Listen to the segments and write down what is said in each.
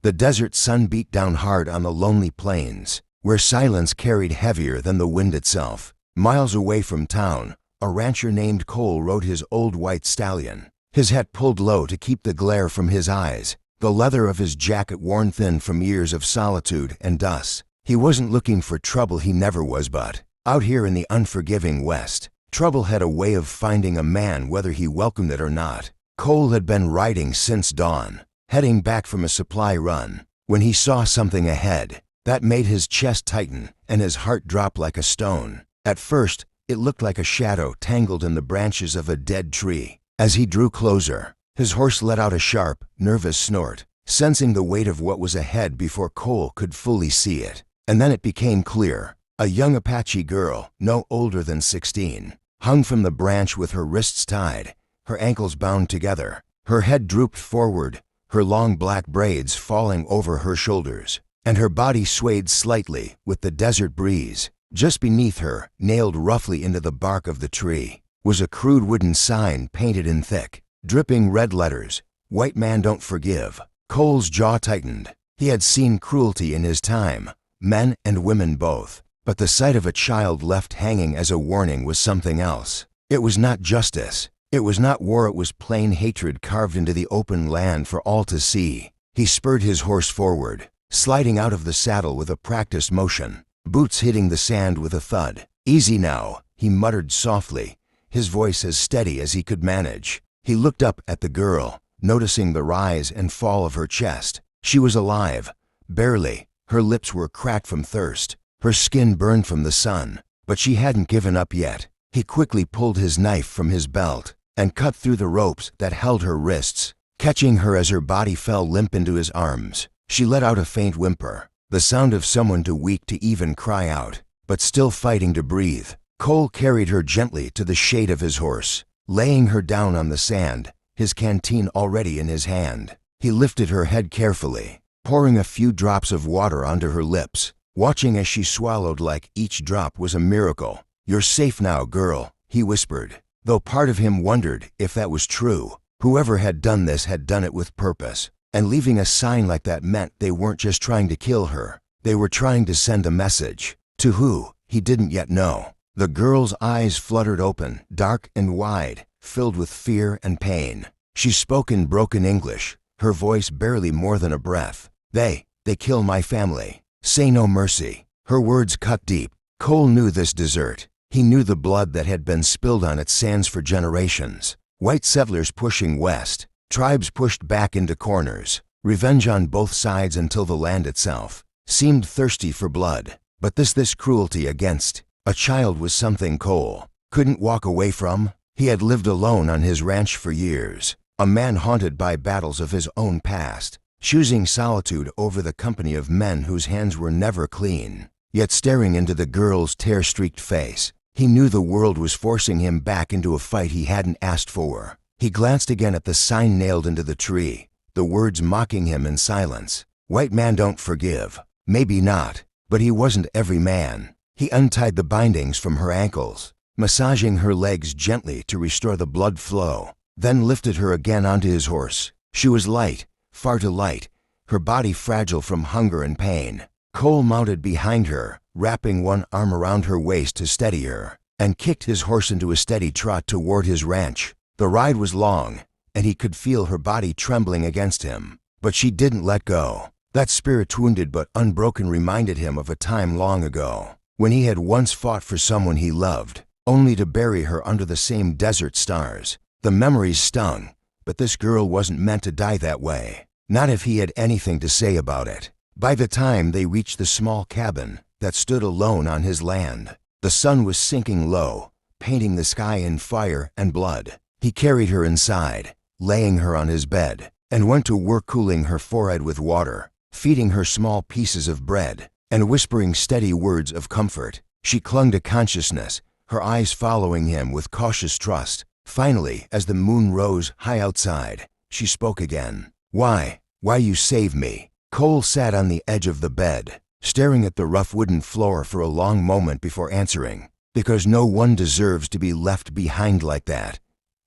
The desert sun beat down hard on the lonely plains, where silence carried heavier than the wind itself. Miles away from town, a rancher named Cole rode his old white stallion, his hat pulled low to keep the glare from his eyes, the leather of his jacket worn thin from years of solitude and dust. He wasn't looking for trouble, he never was, but out here in the unforgiving West, trouble had a way of finding a man whether he welcomed it or not. Cole had been riding since dawn, heading back from a supply run, when he saw something ahead that made his chest tighten and his heart drop like a stone. At first, it looked like a shadow tangled in the branches of a dead tree. As he drew closer, his horse let out a sharp, nervous snort, sensing the weight of what was ahead before Cole could fully see it. And then it became clear. A young Apache girl, no older than 16, hung from the branch with her wrists tied, her ankles bound together, her head drooped forward, her long black braids falling over her shoulders, and her body swayed slightly with the desert breeze. Just beneath her, nailed roughly into the bark of the tree, was a crude wooden sign painted in thick, dripping red letters, "White Man Don't Forgive." Cole's jaw tightened. He had seen cruelty in his time, men and women both, but the sight of a child left hanging as a warning was something else. It was not justice. It was not war, it was plain hatred carved into the open land for all to see. He spurred his horse forward, sliding out of the saddle with a practiced motion, boots hitting the sand with a thud. "Easy now," he muttered softly, his voice as steady as he could manage. He looked up at the girl, noticing the rise and fall of her chest. She was alive, barely. Her lips were cracked from thirst, her skin burned from the sun, but she hadn't given up yet. He quickly pulled his knife from his belt and cut through the ropes that held her wrists, catching her as her body fell limp into his arms. She let out a faint whimper, the sound of someone too weak to even cry out, but still fighting to breathe. Cole carried her gently to the shade of his horse, laying her down on the sand, his canteen already in his hand. He lifted her head carefully, pouring a few drops of water onto her lips, watching as she swallowed like each drop was a miracle. "You're safe now, girl," he whispered, though part of him wondered if that was true. Whoever had done this had done it with purpose, and leaving a sign like that meant they weren't just trying to kill her. They were trying to send a message. To who, he didn't yet know. The girl's eyes fluttered open, dark and wide, filled with fear and pain. She spoke in broken English, her voice barely more than a breath. They kill my family. Say no mercy." Her words cut deep. Cole knew this desert. He knew the blood that had been spilled on its sands for generations. White settlers pushing west, tribes pushed back into corners, revenge on both sides until the land itself seemed thirsty for blood. But this cruelty against a child was something Cole couldn't walk away from. He had lived alone on his ranch for years, a man haunted by battles of his own past, choosing solitude over the company of men whose hands were never clean. Yet staring into the girl's tear-streaked face, he knew the world was forcing him back into a fight he hadn't asked for. He glanced again at the sign nailed into the tree, the words mocking him in silence. "White Man Don't Forgive." Maybe not, but he wasn't every man. He untied the bindings from her ankles, massaging her legs gently to restore the blood flow, then lifted her again onto his horse. She was light, far too light, her body fragile from hunger and pain. Cole mounted behind her, wrapping one arm around her waist to steady her, and kicked his horse into a steady trot toward his ranch. The ride was long, and he could feel her body trembling against him. But she didn't let go. That spirit wounded but unbroken reminded him of a time long ago, when he had once fought for someone he loved, only to bury her under the same desert stars. The memories stung, but this girl wasn't meant to die that way. Not if he had anything to say about it. By the time they reached the small cabin that stood alone on his land, the sun was sinking low, painting the sky in fire and blood. He carried her inside, laying her on his bed, and went to work cooling her forehead with water, feeding her small pieces of bread, and whispering steady words of comfort. She clung to consciousness, her eyes following him with cautious trust. Finally, as the moon rose high outside, she spoke again. Why you saved me?" Cole sat on the edge of the bed, staring at the rough wooden floor for a long moment before answering. "Because no one deserves to be left behind like that,"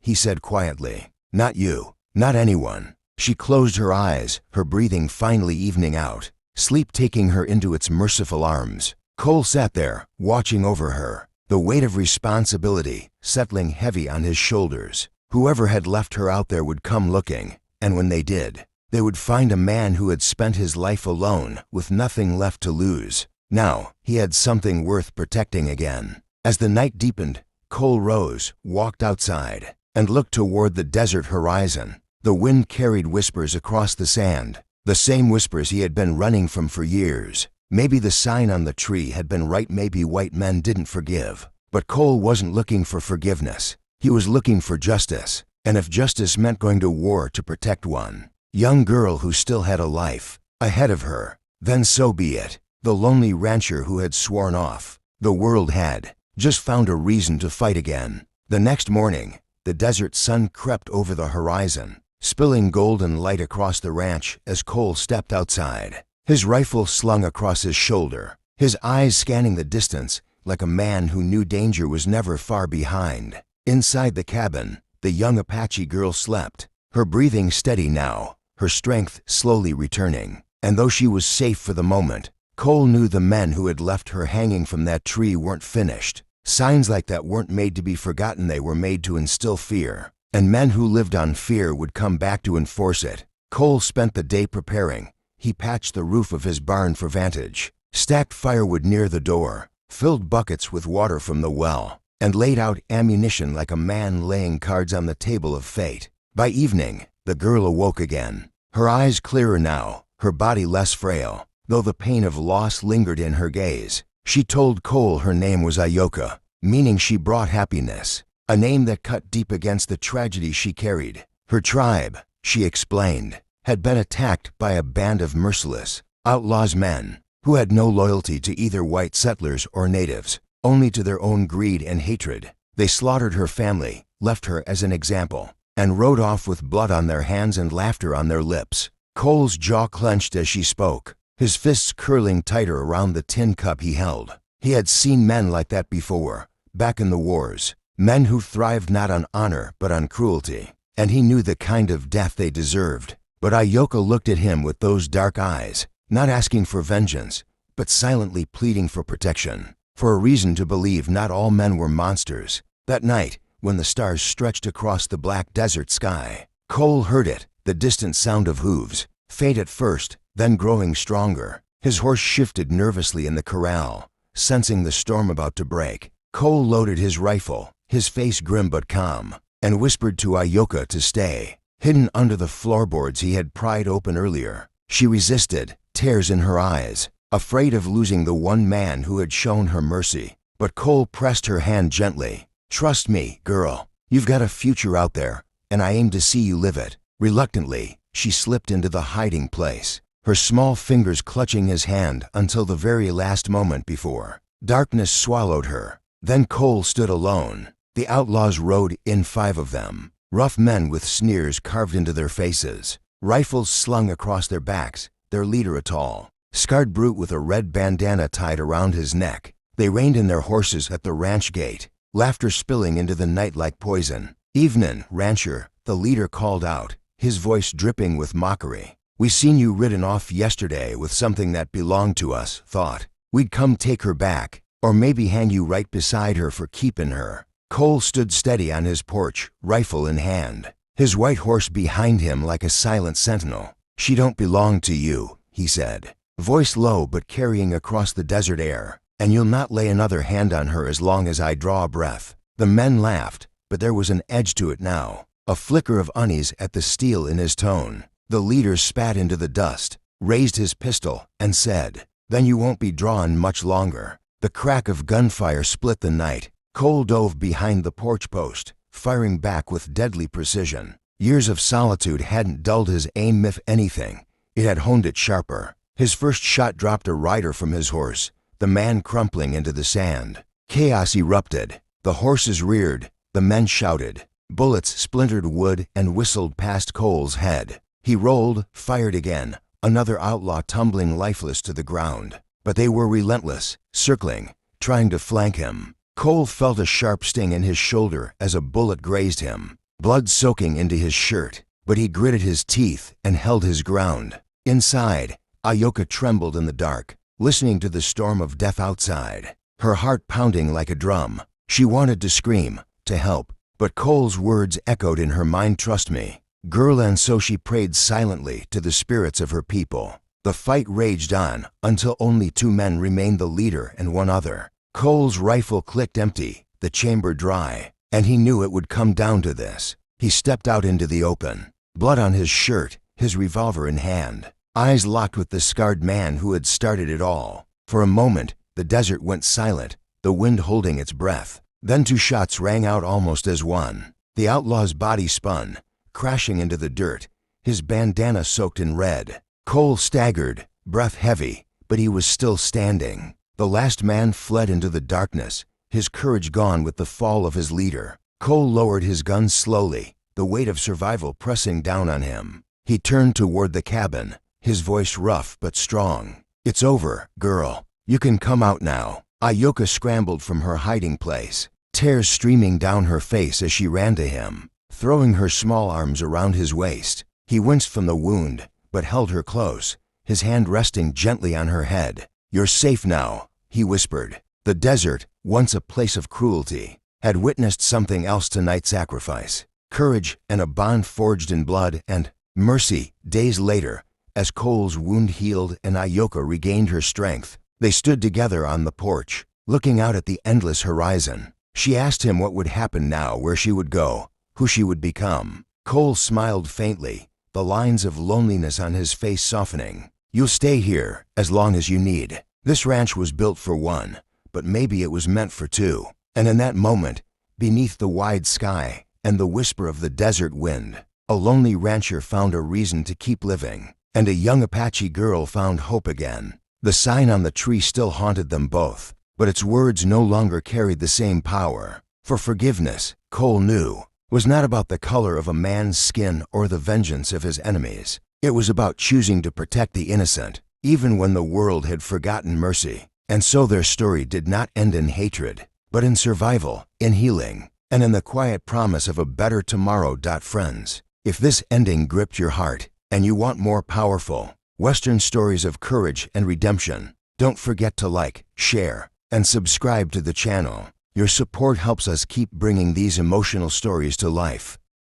he said quietly. "Not you, not anyone. She closed her eyes, her breathing finally evening out, sleep taking her into its merciful arms. Cole sat there, watching over her, the weight of responsibility settling heavy on his shoulders. Whoever had left her out there would come looking, and when they did, they would find a man who had spent his life alone with nothing left to lose. Now, he had something worth protecting again. As the night deepened, Cole rose, walked outside, and looked toward the desert horizon. The wind carried whispers across the sand, the same whispers he had been running from for years. Maybe the sign on the tree had been right, maybe white men didn't forgive. But Cole wasn't looking for forgiveness. He was looking for justice, and if justice meant going to war to protect one young girl who still had a life ahead of her, then so be it. The lonely rancher who had sworn off the world had just found a reason to fight again. The next morning, the desert sun crept over the horizon, spilling golden light across the ranch as Cole stepped outside, his rifle slung across his shoulder, his eyes scanning the distance like a man who knew danger was never far behind. Inside the cabin, the young Apache girl slept, her breathing steady now, her strength slowly returning. And though she was safe for the moment, Cole knew the men who had left her hanging from that tree weren't finished. Signs like that weren't made to be forgotten, they were made to instill fear. And men who lived on fear would come back to enforce it. Cole spent the day preparing. He patched the roof of his barn for vantage, stacked firewood near the door, filled buckets with water from the well, and laid out ammunition like a man laying cards on the table of fate. By evening, the girl awoke again, her eyes clearer now, her body less frail, though the pain of loss lingered in her gaze. She told Cole her name was Ayoka, meaning she brought happiness, a name that cut deep against the tragedy she carried. Her tribe, she explained, had been attacked by a band of merciless, outlaws men who had no loyalty to either white settlers or natives, only to their own greed and hatred. They slaughtered her family, left her as an example, and rode off with blood on their hands and laughter on their lips. Cole's jaw clenched as she spoke, his fists curling tighter around the tin cup he held. He had seen men like that before, back in the wars, men who thrived not on honor but on cruelty, and he knew the kind of death they deserved. But Ayoka looked at him with those dark eyes, not asking for vengeance, but silently pleading for protection, for a reason to believe not all men were monsters. That night, when the stars stretched across the black desert sky, Cole heard it, the distant sound of hooves, faint at first, then growing stronger. His horse shifted nervously in the corral, sensing the storm about to break. Cole loaded his rifle, his face grim but calm, and whispered to Ayoka to stay. Hidden under the floorboards he had pried open earlier, she resisted, tears in her eyes, afraid of losing the one man who had shown her mercy. But Cole pressed her hand gently. "Trust me, girl. You've got a future out there, and I aim to see you live it." Reluctantly, she slipped into the hiding place, her small fingers clutching his hand until the very last moment before darkness swallowed her. Then Cole stood alone. The outlaws rode in, 5 of them, rough men with sneers carved into their faces, rifles slung across their backs, their leader a tall, scarred brute with a red bandana tied around his neck. They reined in their horses at the ranch gate, laughter spilling into the night like poison. "Evenin', rancher," the leader called out, his voice dripping with mockery. "We seen you ridden off yesterday with something that belonged to us, thought we'd come take her back, or maybe hang you right beside her for keeping her." Cole stood steady on his porch, rifle in hand, his white horse behind him like a silent sentinel. "She don't belong to you," he said, voice low but carrying across the desert air, "and you'll not lay another hand on her as long as I draw a breath." The men laughed, but there was an edge to it now, a flicker of unease at the steel in his tone. The leader spat into the dust, raised his pistol, and said, "Then you won't be drawn much longer." The crack of gunfire split the night. Cole dove behind the porch post, firing back with deadly precision. Years of solitude hadn't dulled his aim, if anything, it had honed it sharper. His first shot dropped a rider from his horse, the man crumpling into the sand. Chaos erupted. The horses reared, the men shouted. Bullets splintered wood and whistled past Cole's head. He rolled, fired again, another outlaw tumbling lifeless to the ground. But they were relentless, circling, trying to flank him. Cole felt a sharp sting in his shoulder as a bullet grazed him, blood soaking into his shirt. but he gritted his teeth and held his ground. Inside, Ayoka trembled in the dark, listening to the storm of death outside, her heart pounding like a drum. She wanted to scream, to help, but Cole's words echoed in her mind, "Trust me, girl," and so she prayed silently to the spirits of her people. The fight raged on until only two men remained, the leader and one other. Cole's rifle clicked empty, the chamber dry, and he knew it would come down to this. He stepped out into the open, blood on his shirt, his revolver in hand, eyes locked with the scarred man who had started it all. For a moment, the desert went silent, the wind holding its breath. Then two shots rang out almost as one. The outlaw's body spun, crashing into the dirt, his bandana soaked in red. Cole staggered, breath heavy, but he was still standing. The last man fled into the darkness, his courage gone with the fall of his leader. Cole lowered his gun slowly, the weight of survival pressing down on him. He turned toward the cabin, his voice rough but strong. "It's over, girl. You can come out now." Ayoka scrambled from her hiding place, tears streaming down her face as she ran to him, throwing her small arms around his waist. He winced from the wound, but held her close, his hand resting gently on her head. "You're safe now," he whispered. The desert, once a place of cruelty, had witnessed something else tonight: sacrifice, courage, and a bond forged in blood and mercy. Days later, as Cole's wound healed and Ayoka regained her strength, they stood together on the porch, looking out at the endless horizon. She asked him what would happen now, where she would go, who she would become. Cole smiled faintly, the lines of loneliness on his face softening. "You'll stay here as long as you need. This ranch was built for one, but maybe it was meant for two." And in that moment, beneath the wide sky and the whisper of the desert wind, a lonely rancher found a reason to keep living, and a young Apache girl found hope again. The sign on the tree still haunted them both, but its words no longer carried the same power. For forgiveness, Cole knew, was not about the color of a man's skin or the vengeance of his enemies. It was about choosing to protect the innocent, even when the world had forgotten mercy. And so their story did not end in hatred, but in survival, in healing, and in the quiet promise of a better tomorrow. Friends, if this ending gripped your heart, and you want more powerful Western stories of courage and redemption, don't forget to like, share, and subscribe to the channel. Your support helps us keep bringing these emotional stories to life.